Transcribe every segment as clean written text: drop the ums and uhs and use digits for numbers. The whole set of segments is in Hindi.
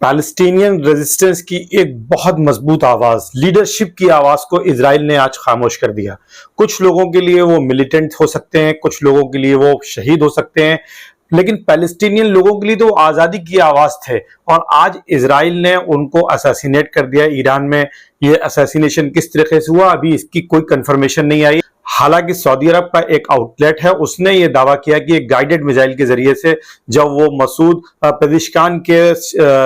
पैलेस्टीनियन रेजिस्टेंस की एक बहुत मजबूत आवाज, लीडरशिप की आवाज को इजराइल ने आज खामोश कर दिया। कुछ लोगों के लिए वो मिलिटेंट हो सकते हैं, कुछ लोगों के लिए वो शहीद हो सकते हैं, लेकिन पैलेस्टीनियन लोगों के लिए तो आजादी की आवाज थे। और आज इजराइल ने उनको असैसिनेट कर दिया। ईरान में ये असैसिनेशन किस तरीके से हुआ, अभी इसकी कोई कंफर्मेशन नहीं आई। हालांकि सऊदी अरब का एक आउटलेट है, उसने ये दावा किया कि एक गाइडेड मिसाइल के जरिए से जब वो मसूद पेजिशकान के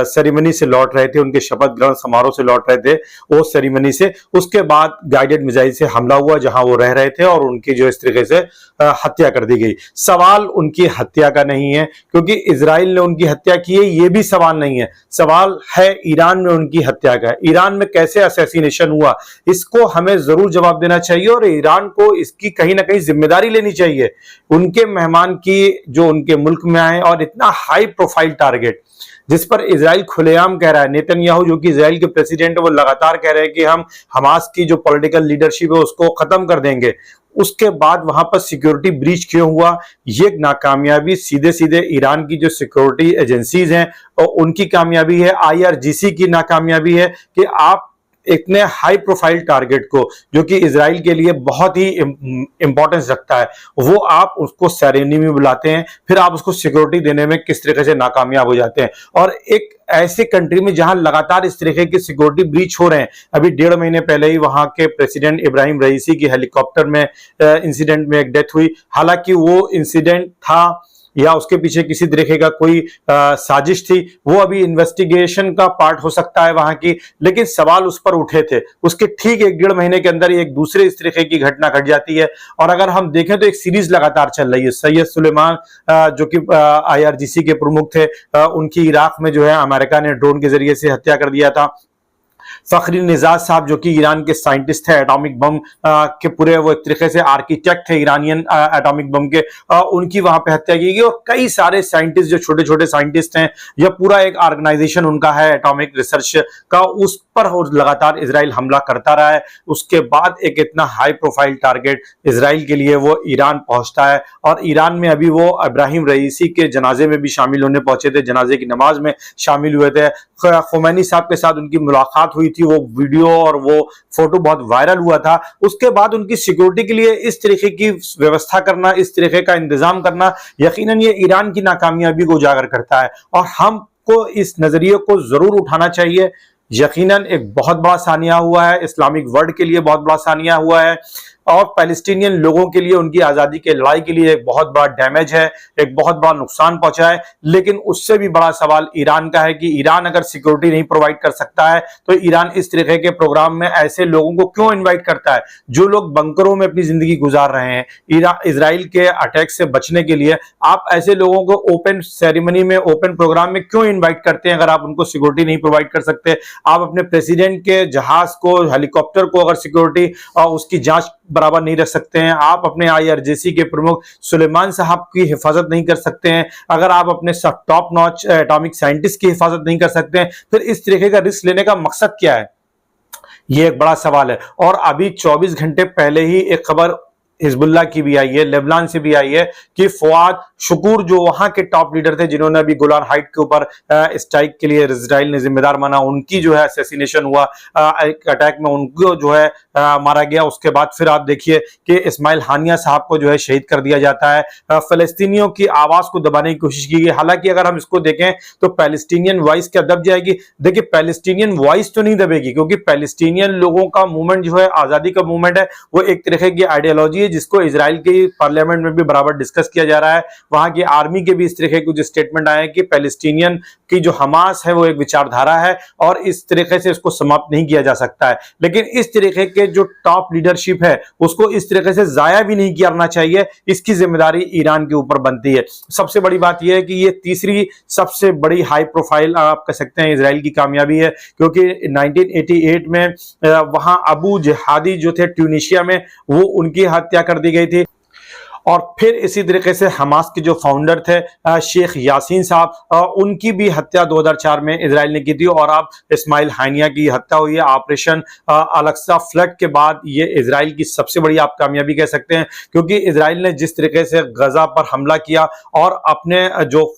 सेरेमनी से लौट रहे थे, उनके शपथ ग्रहण समारोह से लौट रहे थे, वो सेरेमनी से, उसके बाद गाइडेड मिसाइल से हमला हुआ जहां वो रह रहे थे और उनकी जो इस तरीके से हत्या कर दी गई। सवाल उनकी हत्या का नहीं है क्योंकि इजराइल ने उनकी हत्या की है, ये भी सवाल नहीं है। सवाल है ईरान में उनकी हत्या का। ईरान में कैसे असैसिनेशन हुआ, इसको हमें जरूर जवाब देना चाहिए और ईरान को इसकी कहीं ना कहीं जिम्मेदारी लेनी चाहिए। उनके मेहमान की जो उनके मुल्क में आए और इतना हाई प्रोफाइल टारगेट जिस पर इजराइल खुलेआम कह रहा है, नेतन्याहू जो कि इजराइल के प्रेसिडेंट है वो लगातार कह रहे हैं कि हम हमास की जो पॉलिटिकल लीडरशिप है उसको खत्म कर देंगे। उसके बाद वहां पर सिक्योरिटी ब्रीच क्यों हुआ, ये नाकामयाबी सीधे सीधे ईरान की जो सिक्योरिटी एजेंसीज हैं और उनकी कामयाबी है, IRGC की नाकामयाबी है कि आप इतने हाई प्रोफाइल टारगेट को जो कि इजराइल के लिए बहुत ही इंपॉर्टेंस रखता है, वो आप उसको सेरेमनी में बुलाते हैं, फिर आप उसको सिक्योरिटी देने में किस तरीके से नाकामयाब हो जाते हैं। और एक ऐसे कंट्री में जहां लगातार इस तरीके के सिक्योरिटी ब्रीच हो रहे हैं, अभी 1.5 महीने पहले ही वहां के प्रेसिडेंट इब्राहिम रईसी की हेलीकॉप्टर में इंसिडेंट में एक डेथ हुई। हालांकि वो इंसिडेंट था या उसके पीछे किसी तरीके का कोई साजिश थी, वो अभी इन्वेस्टिगेशन का पार्ट हो सकता है वहां की, लेकिन सवाल उस पर उठे थे। उसके ठीक 1-1.5 महीने के अंदर एक दूसरे इस तरीके की घटना घट जाती है। और अगर हम देखें तो एक सीरीज लगातार चल रही है। सैयद सुलेमान जो कि IRGC के प्रमुख थे, उनकी इराक में जो है अमेरिका ने ड्रोन के जरिए से हत्या कर दिया था। फखरी निजाज साहब जो कि ईरान के साइंटिस्ट थे, एटॉमिक बम के पूरे वो एक तरीके से आर्किटेक्ट थे ईरानियन एटॉमिक बम के, उनकी वहां पे हत्या की गई। और कई सारे साइंटिस्ट जो छोटे छोटे साइंटिस्ट हैं, यह पूरा एक ऑर्गेनाइजेशन उनका है एटॉमिक रिसर्च का, उस पर लगातार इजराइल हमला करता रहा है। उसके बाद एक इतना हाई प्रोफाइल टारगेट इजराइल के लिए वो ईरान पहुंचता है और ईरान में अभी वो इब्राहिम रईसी के जनाजे में भी शामिल होने पहुंचे थे, जनाजे की नमाज में शामिल हुए थे। खुमैनी साहब के साथ उनकी मुलाकात हुई थी, वो वीडियो और वो फोटो बहुत वायरल हुआ था। उसके बाद उनकी सिक्योरिटी के लिए इस तरीके की व्यवस्था करना, इस तरीके का इंतजाम करना, यकीनन ये ईरान की नाकामयाबी को उजागर करता है और हमको इस नजरिए को जरूर उठाना चाहिए। यकीनन एक बहुत बड़ा सानिया हुआ है, इस्लामिक वर्ल्ड के लिए बहुत बड़ा सानिया हुआ है और पैलेस्टीनियन लोगों के लिए, उनकी आजादी के लड़ाई के लिए एक बहुत बड़ा डैमेज है, एक बहुत बड़ा नुकसान पहुंचा है। लेकिन उससे भी बड़ा सवाल ईरान का है कि ईरान अगर सिक्योरिटी नहीं प्रोवाइड कर सकता है तो ईरान इस तरीके के प्रोग्राम में ऐसे लोगों को क्यों इन्वाइट करता है जो लोग बंकरों में अपनी जिंदगी गुजार रहे हैं। इजराइल के अटैक से बचने के लिए आप ऐसे लोगों को ओपन सेरेमनी में, ओपन प्रोग्राम में क्यों इन्वाइट करते हैं अगर आप उनको सिक्योरिटी नहीं प्रोवाइड कर सकते। आप अपने प्रेसिडेंट के जहाज को, हेलीकॉप्टर को अगर सिक्योरिटी और उसकी जांच बराबर नहीं रख सकते हैं, आप अपने IRGC के प्रमुख सुलेमान साहब की हिफाजत नहीं कर सकते हैं, अगर आप अपने टॉप नॉच एटॉमिक साइंटिस्ट की हिफाजत नहीं कर सकते हैं, फिर इस तरीके का रिस्क लेने का मकसद क्या है, ये एक बड़ा सवाल है। और अभी 24 घंटे पहले ही एक खबर हिजबुल्लाह की भी आई है, लेबनान से भी आई है कि फवाद शुक्र जो वहां के टॉप लीडर थे, जिन्होंने अभी गोलान हाइट के ऊपर स्ट्राइक के लिए इजराइल ने जिम्मेदार माना, उनकी जो है असैसिनेशन हुआ, एक अटैक में उनको जो है मारा गया। उसके बाद फिर आप देखिए कि इस्माइल हानिया साहब को जो है शहीद कर दिया जाता है। फलस्तीनियों की आवाज को दबाने की कोशिश की गई। हालांकि अगर हम इसको देखें तो पैलेस्टीनियन वॉइस क्या दब जाएगी? देखिए, पैलेस्टीनियन वॉइस तो नहीं दबेगी क्योंकि पैलेस्टीनियन लोगों का मूवमेंट जो है, आजादी का मूवमेंट है, वो एक तरीके की आइडियोलॉजी है जिसको इजराइल के पार्लियामेंट में भी बराबर डिस्कस किया जा रहा है। वहां की आर्मी के भी इस तरीके कुछ स्टेटमेंट आए कि पैलेस्टीनियन की जो हमास है वो एक विचारधारा है और इस तरीके से इसको समाप्त नहीं किया जा सकता है। लेकिन इस तरीके के जो टॉप लीडरशिप है उसको इस तरीके से जाया भी नहीं करना चाहिए, इसकी जिम्मेदारी ईरान के ऊपर बनती है। सबसे बड़ी बात यह है कि ये तीसरी सबसे बड़ी हाई प्रोफाइल आप कह सकते हैं इजराइल की कामयाबी है, क्योंकि 1988 में वहां अबू जिहादी जो थे ट्यूनीशिया में, वो उनकी हत्या कर दी गई थी। और फिर इसी तरीके से हमास के जो फाउंडर थे शेख यासीन साहब, उनकी भी हत्या 2004 में इजराइल ने की थी। और अब इस्माइल हानिया की हत्या हुई है। ऑपरेशन अल-अक्सा फ्लड के बाद ये इजराइल की सबसे बड़ी आप कामयाबी कह सकते हैं, क्योंकि इजराइल ने जिस तरीके से गजा पर हमला किया और अपने जो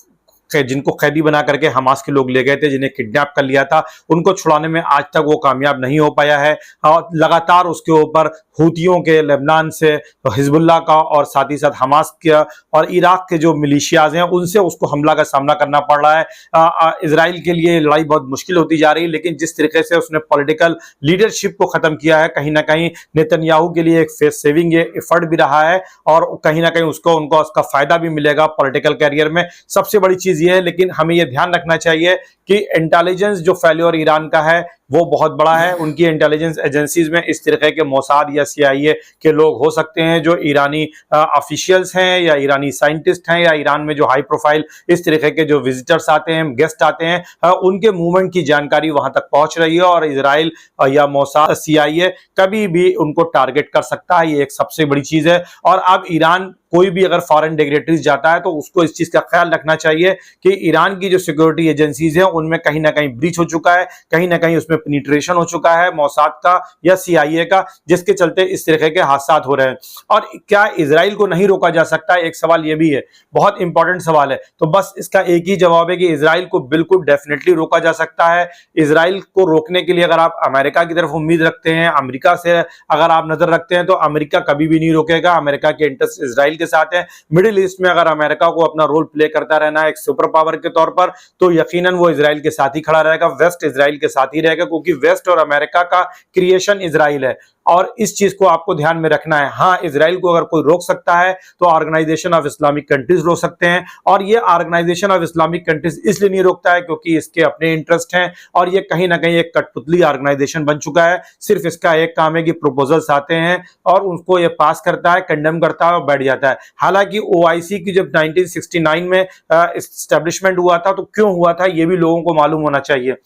जिनको कैदी बना करके हमास के लोग ले गए थे, जिन्हें किडनैप कर लिया था, उनको छुड़ाने में आज तक वो कामयाब नहीं हो पाया है। और लगातार उसके ऊपर हूतियों के, लेबनान से हिजबुल्लाह का और साथ ही साथ हमास के और इराक के जो मिलिशियाज हैं उनसे उसको हमला का सामना करना पड़ रहा है। इजराइल के लिए लड़ाई बहुत मुश्किल होती जा रही है, लेकिन जिस तरीके से उसने पॉलिटिकल लीडरशिप को खत्म किया है, कहीं ना कहीं नेतन्याहू के लिए एक फेस सेविंग एफर्ट भी रहा है और कहीं ना कहीं उनको उसका फायदा भी मिलेगा पॉलिटिकल कैरियर में। सबसे बड़ी चीज ये है, लेकिन हमें यह ध्यान रखना चाहिए कि इंटेलिजेंस जो फेल्योर ईरान का है वो बहुत बड़ा है। उनकी इंटेलिजेंस एजेंसीज में इस तरह के मोसाद या CIA के लोग हो सकते हैं, जो ईरानी ऑफिशियल्स हैं या ईरानी साइंटिस्ट हैं या ईरान में जो हाई प्रोफाइल इस तरह के जो विजिटर्स आते हैं, गेस्ट आते हैं, उनके मूवमेंट की जानकारी वहां तक पहुंच रही है और इजराइल या मोसाद CIA कभी भी उनको टारगेट कर सकता है। ये एक सबसे बड़ी चीज है। और अब ईरान कोई भी अगर फॉरेन डिग्नेटरीज जाता है तो उसको इस चीज का ख्याल रखना चाहिए कि ईरान की जो सिक्योरिटी एजेंसीज हैं उनमें कहीं ना कहीं ब्रीच हो चुका है, कहीं ना कहीं उसमें पेनिट्रेशन हो चुका है मोसाद का या CIA का, जिसके चलते इस तरह के हादसात हो रहे हैं। और क्या इजराइल को नहीं रोका जा सकता? एक सवाल ये भी है, बहुत इंपॉर्टेंट सवाल है। तो बस इसका एक ही जवाब है कि इजराइल को बिल्कुल डेफिनेटली रोका जा सकता है। इजराइल को रोकने के लिए अगर आप अमेरिका की तरफ उम्मीद रखते हैं, अमेरिका से अगर आप नजर रखते हैं, तो अमेरिका कभी भी नहीं रोकेगा। अमेरिका के इंटरेस्ट इजराइल के साथ है। मिडिल ईस्ट में अगर अमेरिका को अपना रोल प्ले करता रहना है एक सुपर पावर के तौर पर, तो यकीनन वो इजराइल के साथ ही खड़ा रहेगा, वेस्ट इजराइल के साथ ही रहेगा, क्योंकि वेस्ट और अमेरिका का क्रिएशन इजराइल है। और इस चीज को आपको ध्यान में रखना है। हाँ, इजराइल को अगर कोई रोक सकता है तो ऑर्गेनाइजेशन ऑफ इस्लामिक कंट्रीज रोक सकते हैं, और ये ऑर्गेनाइजेशन ऑफ इस्लामिक कंट्रीज इसलिए नहीं रोकता है क्योंकि इसके अपने इंटरेस्ट हैं और ये कहीं ना कहीं एक कठपुतली ऑर्गेनाइजेशन बन चुका है। सिर्फ इसका एक काम है कि प्रपोजल्स आते हैं और उनको ये पास करता है, कंडेम करता है और बैठ जाता है। हालांकि OIC की जब 1969 में एस्टेब्लिशमेंट हुआ था तो क्यों हुआ था ये भी लोगों को मालूम होना चाहिए।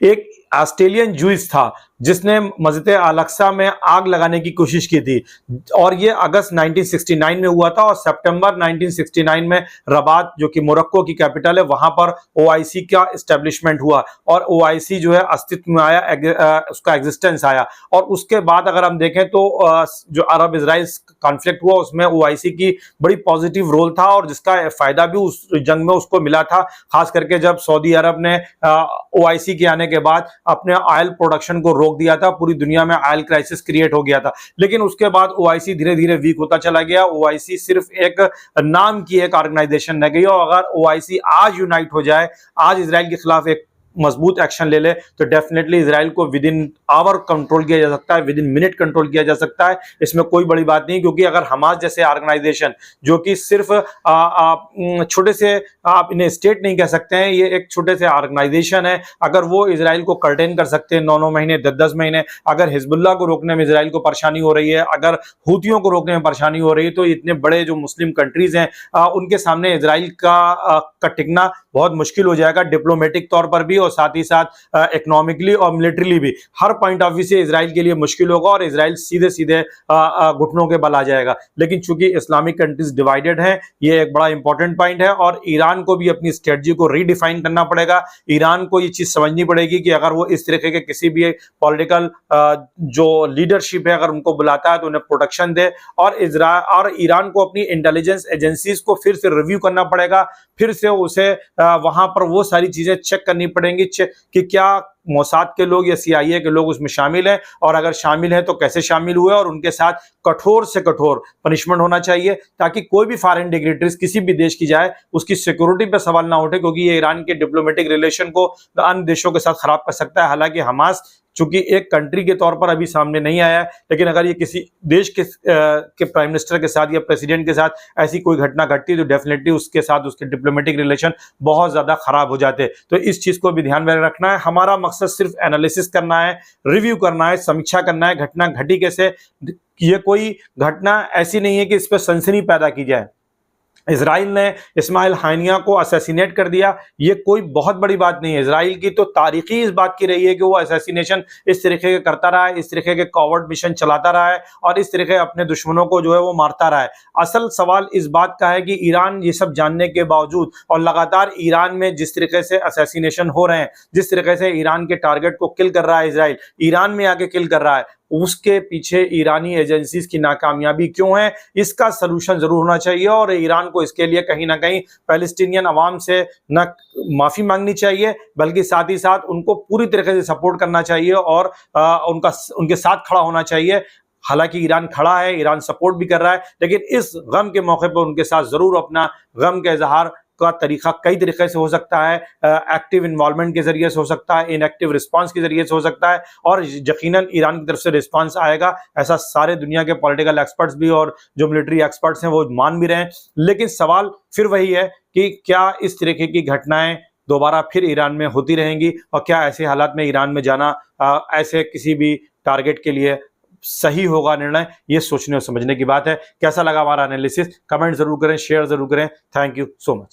एक ऑस्ट्रेलियन जूइस था जिसने मस्जिद अल-अक्सा में आग लगाने की कोशिश की थी, और ये अगस्त 1969 में हुआ था। और सितंबर 1969 में रबात, जो कि मोरक्को की कैपिटल है, वहां पर OIC का एस्टेब्लिशमेंट हुआ और OIC जो है अस्तित्व में आया, उसका एग्जिस्टेंस आया। और उसके बाद अगर हम देखें तो जो अरब इजराइल कॉन्फ्लिक्ट हुआ उसमें OIC की बड़ी पॉजिटिव रोल था और जिसका फायदा भी उस जंग में उसको मिला था, खास करके जब सऊदी अरब ने OIC के आने के बाद अपने ऑयल प्रोडक्शन को रोक दिया था। पूरी दुनिया में ऑयल क्राइसिस क्रिएट हो गया था। लेकिन उसके बाद OIC धीरे धीरे वीक होता चला गया। OIC सिर्फ एक नाम की एक ऑर्गेनाइजेशन रह गई। और अगर OIC आज यूनाइट हो जाए, आज इजराइल के खिलाफ एक मजबूत एक्शन ले ले, तो डेफिनेटली इजराइल को विद इन आवर कंट्रोल किया जा सकता है, विद इन मिनट कंट्रोल किया जा सकता है। इसमें कोई बड़ी बात नहीं, क्योंकि अगर हमास जैसे ऑर्गेनाइजेशन, जो कि सिर्फ छोटे से, आप इन्हें स्टेट नहीं कह सकते हैं, ये एक छोटे से ऑर्गेनाइजेशन है, अगर वो इजराइल को कर्टेन कर सकते हैं 9-9 महीने, 10-10 महीने, अगर हिजबुल्लाह को रोकने में इजराइल को परेशानी हो रही है, अगर हूतियों को रोकने में परेशानी हो रही है, तो इतने बड़े जो मुस्लिम कंट्रीज हैं उनके सामने इजराइल का टिकना बहुत मुश्किल हो जाएगा, डिप्लोमेटिक तौर पर भी और साथ ही साथ इकोनॉमिकली और मिलिट्रीली भी। हर पॉइंट ऑफ व्यू से इजराइल के लिए मुश्किल होगा और इजराइल सीधे सीधे घुटनों के बल आ जाएगा। लेकिन चूंकि इस्लामिक कंट्रीज डिवाइडेड है, ये एक बड़ा इंपॉर्टेंट पॉइंट है और ईरान को भी अपनी स्ट्रेटजी को रीडिफाइन करना पड़ेगा। ईरान को ये चीज समझनी पड़ेगी कि अगर वो इस तरीके के किसी भी पॉलिटिकल जो लीडरशिप है अगर उनको बुलाता है तो उन्हें प्रोटेक्शन दे, और ईरान को अपनी इंटेलिजेंस एजेंसीज को फिर से रिव्यू करना पड़ेगा, फिर से उसे वहां पर वो सारी चीजें चेक करनी पड़ेंगी कि क्या मोसाद के लोग या CIA के लोग उसमें शामिल हैं, और अगर शामिल हैं तो कैसे शामिल हुए, और उनके साथ कठोर से कठोर पनिशमेंट होना चाहिए, ताकि कोई भी फॉरेन डिग्नेटरीज किसी भी देश की जाए उसकी सिक्योरिटी पे सवाल ना उठे, क्योंकि ये ईरान के डिप्लोमेटिक रिलेशन को अन्य देशों के साथ खराब कर सकता है। हालांकि हमास चूंकि एक कंट्री के तौर पर अभी सामने नहीं आया है, लेकिन अगर ये किसी देश के प्राइम मिनिस्टर के साथ या प्रेसिडेंट के साथ ऐसी कोई घटना घटती तो डेफिनेटली उसके साथ उसके डिप्लोमेटिक रिलेशन बहुत ज्यादा खराब हो जाते। तो इस चीज को भी ध्यान में रखना है। हमारा मकसद सिर्फ एनालिसिस करना है, रिव्यू करना है, समीक्षा करना है, घटना घटी कैसे। ये कोई घटना ऐसी नहीं है कि इस पर सनसनी पैदा की जाए। इजराइल ने इस्माइल हानिया को असैसिनेट कर दिया, ये कोई बहुत बड़ी बात नहीं है। इजराइल की तो तारीखी इस बात की रही है कि वो असैसिनेशन इस तरीके के करता रहा है, इस तरीके के कॉवर्ड मिशन चलाता रहा है और इस तरीके अपने दुश्मनों को जो है वो मारता रहा है। असल सवाल इस बात का है कि ईरान ये सब जानने के बावजूद और लगातार ईरान में जिस तरीके से असैसिनेशन हो रहे हैं, जिस तरीके से ईरान के टारगेट को किल कर रहा है इजराइल, ईरान में आके किल कर रहा है, उसके पीछे ईरानी एजेंसीज की नाकामयाबी क्यों है, इसका सलूशन जरूर होना चाहिए। और ईरान को इसके लिए कहीं ना कहीं पैलेस्टीनियन अवाम से न माफी मांगनी चाहिए, बल्कि साथ ही साथ उनको पूरी तरीके से सपोर्ट करना चाहिए और उनके साथ खड़ा होना चाहिए। हालांकि ईरान खड़ा है, ईरान सपोर्ट भी कर रहा है, लेकिन इस गम के मौके पर उनके साथ जरूर अपना गम का इजहार का तरीका कई तरीके से हो सकता है। एक्टिव इन्वॉल्वमेंट के जरिए से हो सकता है, इनएक्टिव रिस्पांस के जरिए से हो सकता है, और यकीनन ईरान की तरफ से रिस्पांस आएगा, ऐसा सारे दुनिया के पॉलिटिकल एक्सपर्ट्स भी और जो मिलिट्री एक्सपर्ट्स हैं वो मान भी रहे हैं। लेकिन सवाल फिर वही है कि क्या इस तरीके की घटनाएं दोबारा फिर ईरान में होती रहेंगी, और क्या ऐसे हालात में ईरान में जाना ऐसे किसी भी टारगेट के लिए सही होगा निर्णय? ये सोचने और समझने की बात है। कैसा लगा हमारा एनालिसिस? कमेंट जरूर करें, शेयर जरूर करें। Thank you so much.